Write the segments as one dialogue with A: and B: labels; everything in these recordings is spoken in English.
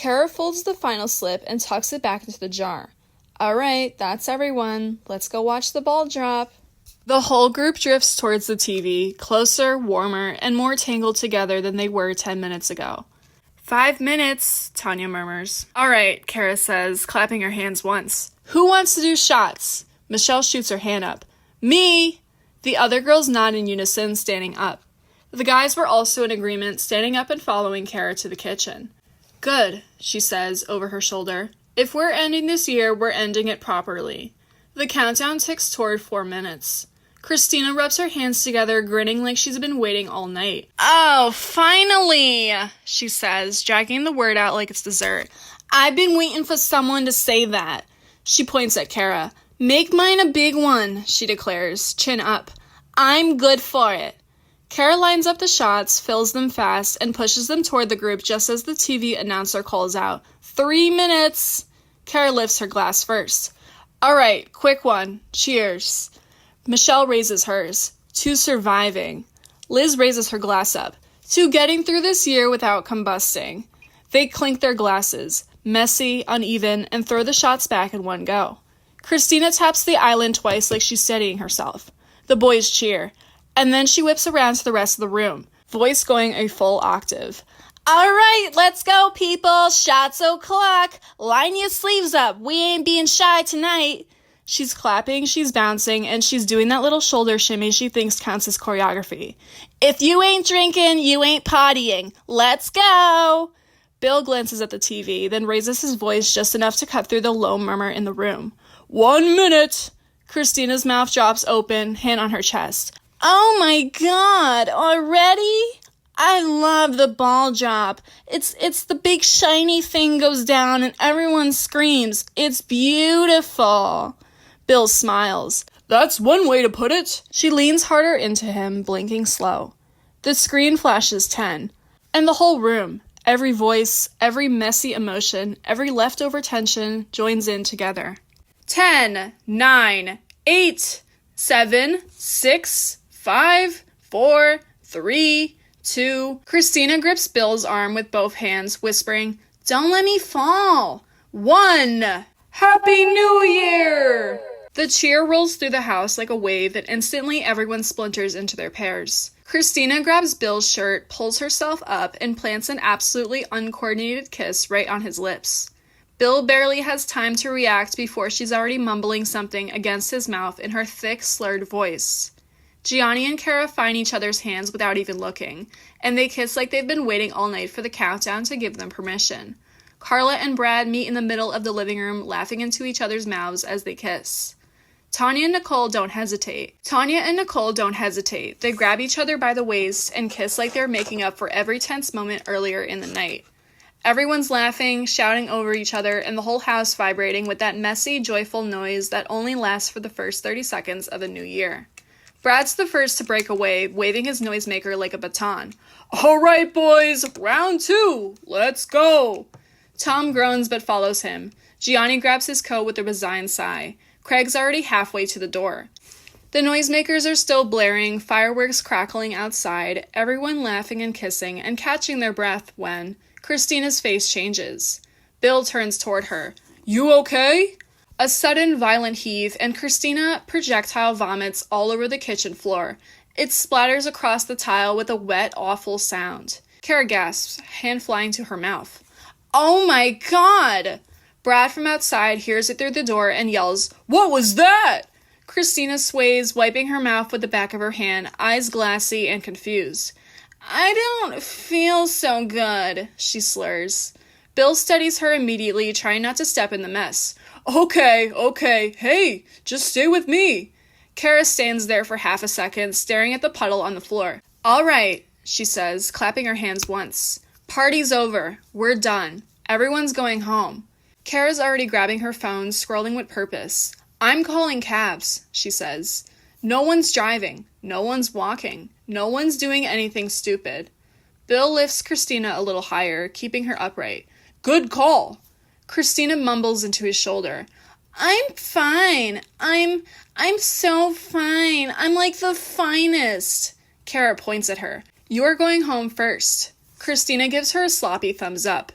A: Cara folds the final slip and tucks it back into the jar. Alright, that's everyone. Let's go watch the ball drop. The whole group drifts towards the TV, closer, warmer, and more tangled together than they were 10 minutes ago. 5 minutes, Tanya murmurs. Alright, Cara says, clapping her hands once. Who wants to do shots? Michelle shoots her hand up. Me! The other girls nod in unison, standing up. The guys were also in agreement, standing up and following Cara to the kitchen. Good, she says, over her shoulder. If we're ending this year, we're ending it properly. The countdown ticks toward 4 minutes. Christina rubs her hands together, grinning like she's been waiting all night. Oh, finally, she says, dragging the word out like it's dessert. I've been waiting for someone to say that. She points at Cara. Make mine a big one, she declares, chin up. I'm good for it. Cara lines up the shots, fills them fast, and pushes them toward the group just as the TV announcer calls out, 3 minutes! Cara lifts her glass first. Alright, quick one. Cheers. Michelle raises hers. To surviving. Liz raises her glass up. To getting through this year without combusting. They clink their glasses, messy, uneven, and throw the shots back in one go. Christina taps the island twice like she's steadying herself. The boys cheer. And then she whips around to the rest of the room, voice going a full octave. All right, let's go, people. Shots o'clock. Line your sleeves up. We ain't being shy tonight. She's clapping, she's bouncing, and she's doing that little shoulder shimmy she thinks counts as choreography. If you ain't drinking, you ain't partying. Let's go. Bill glances at the TV, then raises his voice just enough to cut through the low murmur in the room. 1 minute. Christina's mouth drops open, hand on her chest. Oh my god, already? I love the ball drop. It's the big shiny thing goes down and everyone screams. It's beautiful. Bill smiles. That's one way to put it. She leans harder into him, blinking slow. The screen flashes 10. And the whole room, every voice, every messy emotion, every leftover tension joins in together. 10, 9, 8, 7, 6, 5, 4, 3, 2. Christina grips Bill's arm with both hands, whispering, Don't let me fall. 1. Happy New Year! The cheer rolls through the house like a wave that instantly everyone splinters into their pairs. Christina grabs Bill's shirt, pulls herself up, and plants an absolutely uncoordinated kiss right on his lips. Bill barely has time to react before she's already mumbling something against his mouth in her thick, slurred voice. Gionni and Cara find each other's hands without even looking, and they kiss like they've been waiting all night for the countdown to give them permission. Carla and Brad meet in the middle of the living room, laughing into each other's mouths as they kiss. Tanya and Nicole don't hesitate. They grab each other by the waist and kiss like they're making up for every tense moment earlier in the night. Everyone's laughing, shouting over each other, and the whole house vibrating with that messy, joyful noise that only lasts for the first 30 seconds of a new year. Brad's the first to break away, waving his noisemaker like a baton. All right, boys, round 2. Let's go. Tom groans but follows him. Gionni grabs his coat with a resigned sigh. Craig's already halfway to the door. The noisemakers are still blaring, fireworks crackling outside, everyone laughing and kissing and catching their breath when Christina's face changes. Bill turns toward her. You okay? A sudden violent heave, and Christina projectile vomits all over the kitchen floor. It splatters across the tile with a wet, awful sound. Cara gasps, hand flying to her mouth. Oh my god! Brad from outside hears it through the door and yells, What was that? Christina sways, wiping her mouth with the back of her hand, eyes glassy and confused. I don't feel so good, she slurs. Bill steadies her immediately, trying not to step in the mess. Okay, hey, just stay with me. Cara stands there for half a second, staring at the puddle on the floor. All right, she says, clapping her hands once. Party's over. We're done. Everyone's going home. Cara's already grabbing her phone, scrolling with purpose. I'm calling cabs, she says. No one's driving. No one's walking. No one's doing anything stupid. Bill lifts Christina a little higher, keeping her upright. Good call. Christina mumbles into his shoulder. I'm fine. I'm so fine. I'm like the finest. Cara points at her. You're going home first. Christina gives her a sloppy thumbs up.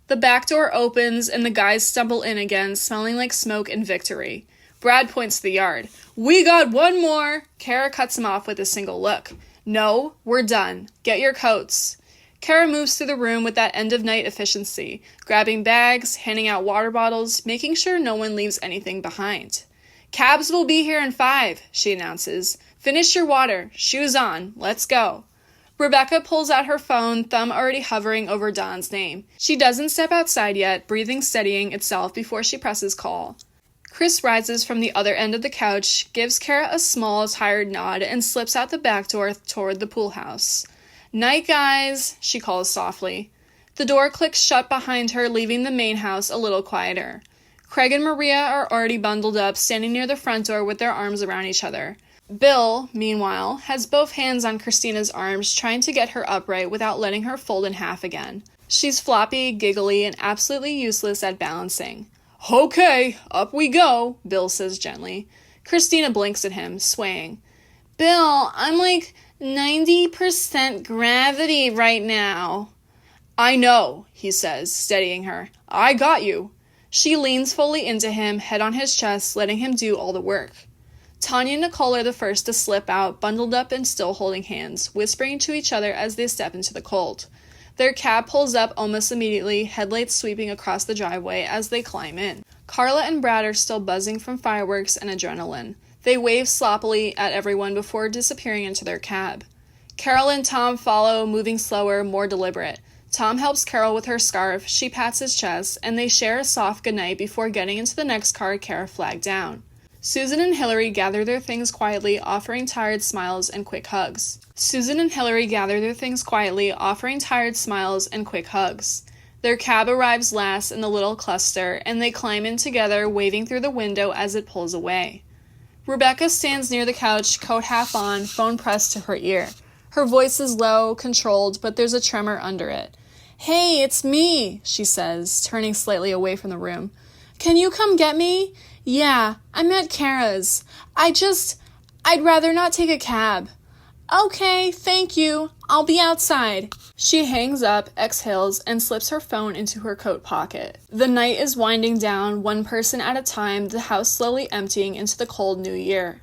A: The back door opens and the guys stumble in again, smelling like smoke and victory. Brad points to the yard. "We got one more!" Cara cuts him off with a single look. "No, we're done. Get your coats." Cara moves through the room with that end-of-night efficiency, grabbing bags, handing out water bottles, making sure no one leaves anything behind. "Cabs will be here in 5, she announces. "Finish your water. Shoes on. Let's go." Rebecca pulls out her phone, thumb already hovering over Don's name. She doesn't step outside yet, breathing steadying itself before she presses call. Cris rises from the other end of the couch, gives Cara a small, tired nod, and slips out the back door toward the pool house. "Night, guys," she calls softly. The door clicks shut behind her, leaving the main house a little quieter. Craig and Maria are already bundled up, standing near the front door with their arms around each other. Bill, meanwhile, has both hands on Christina's arms, trying to get her upright without letting her fold in half again. She's floppy, giggly, and absolutely useless at balancing. "Okay, up we go," Bill says gently. Christina blinks at him, swaying. "Bill, I'm like 90% gravity right now." "I know," he says, steadying her. "I got you." She leans fully into him, head on his chest, letting him do all the work. Tanya and Nicole are the first to slip out, bundled up and still holding hands, whispering to each other as they step into the cold. Their cab pulls up almost immediately, headlights sweeping across the driveway as they climb in. Carla and Brad are still buzzing from fireworks and adrenaline. They wave sloppily at everyone before disappearing into their cab. Carole and Tom follow, moving slower, more deliberate. Tom helps Carole with her scarf, she pats his chest, and they share a soft goodnight before getting into the next car Cara flagged down. Susan and Hillary gather their things quietly, offering tired smiles and quick hugs. Their cab arrives last in the little cluster, and they climb in together, waving through the window as it pulls away. Rebecca stands near the couch, coat half on, phone pressed to her ear. Her voice is low, controlled, but there's a tremor under it. "Hey, it's me," she says, turning slightly away from the room. "Can you come get me? Yeah, I'm at Cara's. I'd rather not take a cab." "Okay, thank you. I'll be outside." She hangs up, exhales, and slips her phone into her coat pocket. The night is winding down, one person at a time, the house slowly emptying into the cold new year.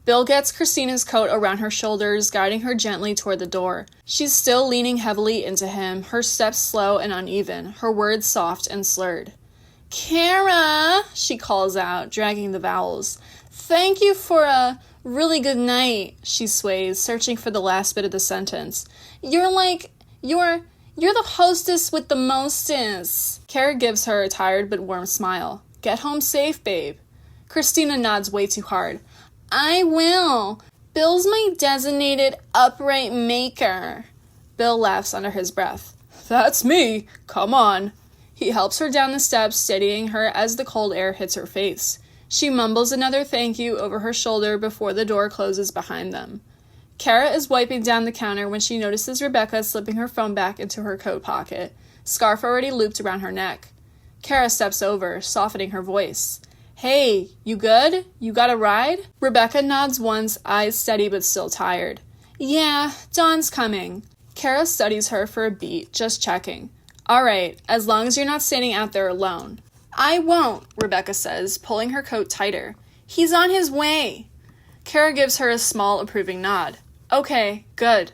A: Bill gets Christina's coat around her shoulders, guiding her gently toward the door. She's still leaning heavily into him, her steps slow and uneven, her words soft and slurred. "Cara," she calls out, dragging the vowels. "Thank you for a really good night," she sways, searching for the last bit of the sentence. You're the hostess with the mostest." Cara gives her a tired but warm smile. "Get home safe, babe." Christina nods way too hard. "I will. Bill's my designated upright maker." Bill laughs under his breath. "That's me. Come on." He helps her down the steps, steadying her as the cold air hits her face. She mumbles another thank you over her shoulder before the door closes behind them. Cara is wiping down the counter when she notices Rebecca slipping her phone back into her coat pocket, scarf already looped around her neck. Cara steps over, softening her voice. "Hey, you good? You got a ride?" Rebecca nods once, eyes steady but still tired. "Yeah, Dawn's coming." Cara studies her for a beat, just checking. "All right, as long as you're not standing out there alone." "I won't," Rebecca says, pulling her coat tighter. "He's on his way." Cara gives her a small, approving nod. "Okay, good."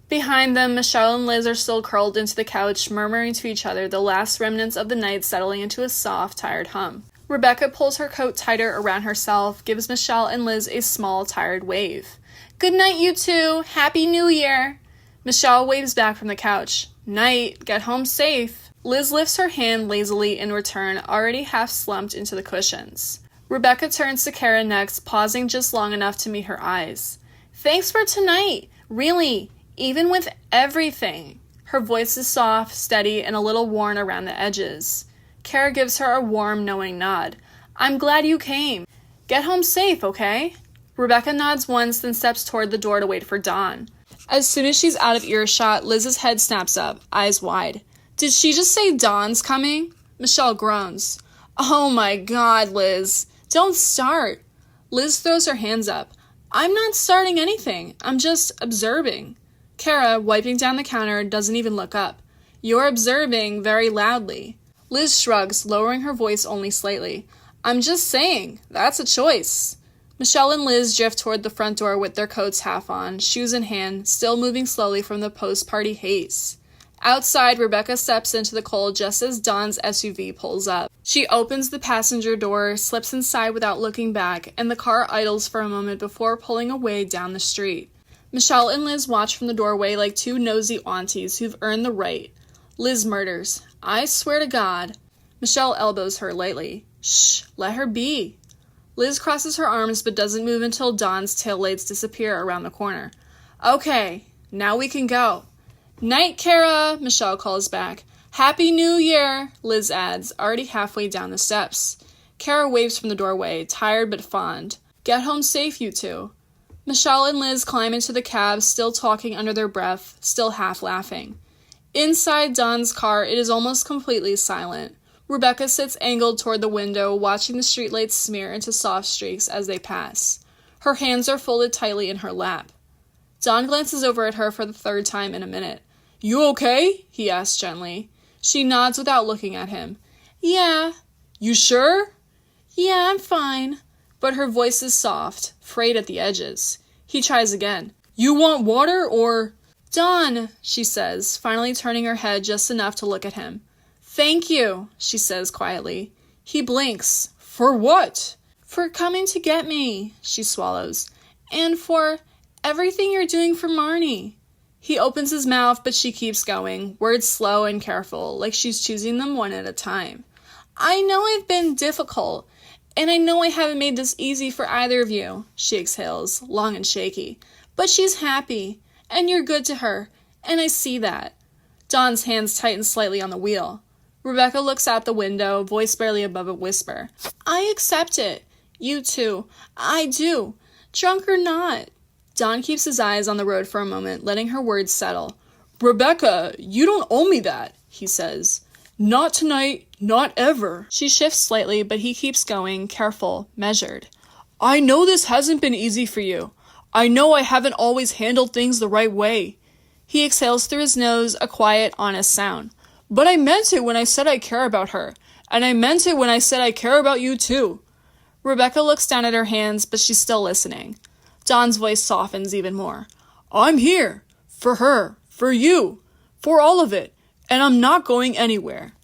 A: Behind them, Michelle and Liz are still curled into the couch, murmuring to each other, the last remnants of the night settling into a soft, tired hum. Rebecca pulls her coat tighter around herself, gives Michelle and Liz a small, tired wave. "Good night, you two. Happy New Year." Michelle waves back from the couch. "Night. Get home safe." Liz lifts her hand lazily in return, already half slumped into the cushions. Rebecca turns to Cara next, pausing just long enough to meet her eyes. "Thanks for tonight. Really, even with everything." Her voice is soft, steady, and a little worn around the edges. Cara gives her a warm, knowing nod. "I'm glad you came. Get home safe, okay?" Rebecca nods once, then steps toward the door to wait for Dawn. As soon as she's out of earshot, Liz's head snaps up, eyes wide. "Did she just say Dawn's coming?" Michelle groans. "Oh my God, Liz. Don't start." Liz throws her hands up. "I'm not starting anything. I'm just observing." Cara, wiping down the counter, doesn't even look up. "You're observing very loudly." Liz shrugs, lowering her voice only slightly. I'm just saying, that's a choice. Michelle and Liz drift toward the front door with their coats half on, shoes in hand, still moving slowly from the post-party haze. Outside, Rebecca steps into the cold just as Dawn's SUV pulls up. She opens the passenger door, slips inside without looking back, and the car idles for a moment before pulling away down the street. Michelle and Liz watch from the doorway like two nosy aunties who've earned the right. Liz murders. I swear to God. Michelle elbows her lightly. Shh, let her be. Liz crosses her arms but doesn't move until Dawn's taillights disappear around the corner. Okay, now we can go. Night, Cara, Michelle calls back. Happy New Year, Liz adds, already halfway down the steps. Cara waves from the doorway, tired but fond. Get home safe, you two. Michelle and Liz climb into the cab, still talking under their breath, still half laughing. Inside Dawn's car, it is almost completely silent. Rebecca sits angled toward the window, watching the streetlights smear into soft streaks as they pass. Her hands are folded tightly in her lap. Dawn glances over at her for the third time in a minute. You okay? He asks gently. She nods without looking at him. Yeah. You sure? Yeah, I'm fine. But her voice is soft, frayed at the edges. He tries again. You want water or... Dawn, she says, finally turning her head just enough to look at him. Thank you, she says quietly. He blinks. For what? For coming to get me, she swallows. And for everything you're doing for Marnie. He opens his mouth, but she keeps going, words slow and careful, like she's choosing them one at a time. I know I've been difficult, and I know I haven't made this easy for either of you, she exhales, long and shaky. But she's happy, and you're good to her, and I see that. Dawn's hands tighten slightly on the wheel. Rebecca looks out the window, voice barely above a whisper. I accept it. You too. I do. Drunk or not. Dawn keeps his eyes on the road for a moment, letting her words settle. Rebecca, you don't owe me that, he says. Not tonight, not ever. She shifts slightly, but he keeps going, careful, measured. I know this hasn't been easy for you. I know I haven't always handled things the right way. He exhales through his nose, a quiet, honest sound. But I meant it when I said I care about her, and I meant it when I said I care about you too. Rebecca looks down at her hands, but she's still listening. Dawn's voice softens even more. I'm here. For her. For you. For all of it. And I'm not going anywhere.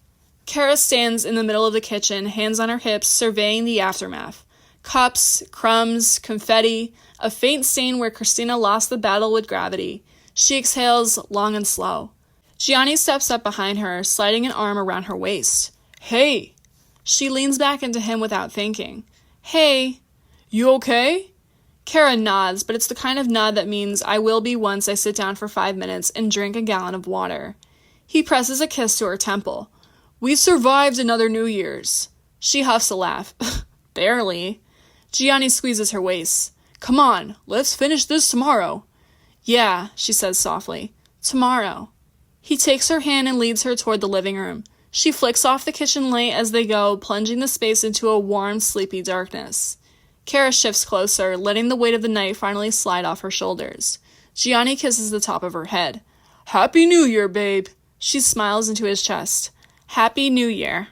A: Cara stands in the middle of the kitchen, hands on her hips, surveying the aftermath. Cups, crumbs, confetti, a faint stain where Christina lost the battle with gravity. She exhales, long and slow. Gionni steps up behind her, sliding an arm around her waist. Hey. She leans back into him without thinking. Hey. You okay? Cara nods, but it's the kind of nod that means I will be once I sit down for 5 minutes and drink a gallon of water. He presses a kiss to her temple. We survived another New Year's. She huffs a laugh. Barely. Gionni squeezes her waist. Come on, let's finish this tomorrow. Yeah, she says softly. Tomorrow. He takes her hand and leads her toward the living room. She flicks off the kitchen light as they go, plunging the space into a warm, sleepy darkness. Cara shifts closer, letting the weight of the night finally slide off her shoulders. Gionni kisses the top of her head. Happy New Year, babe. She smiles into his chest. Happy New Year.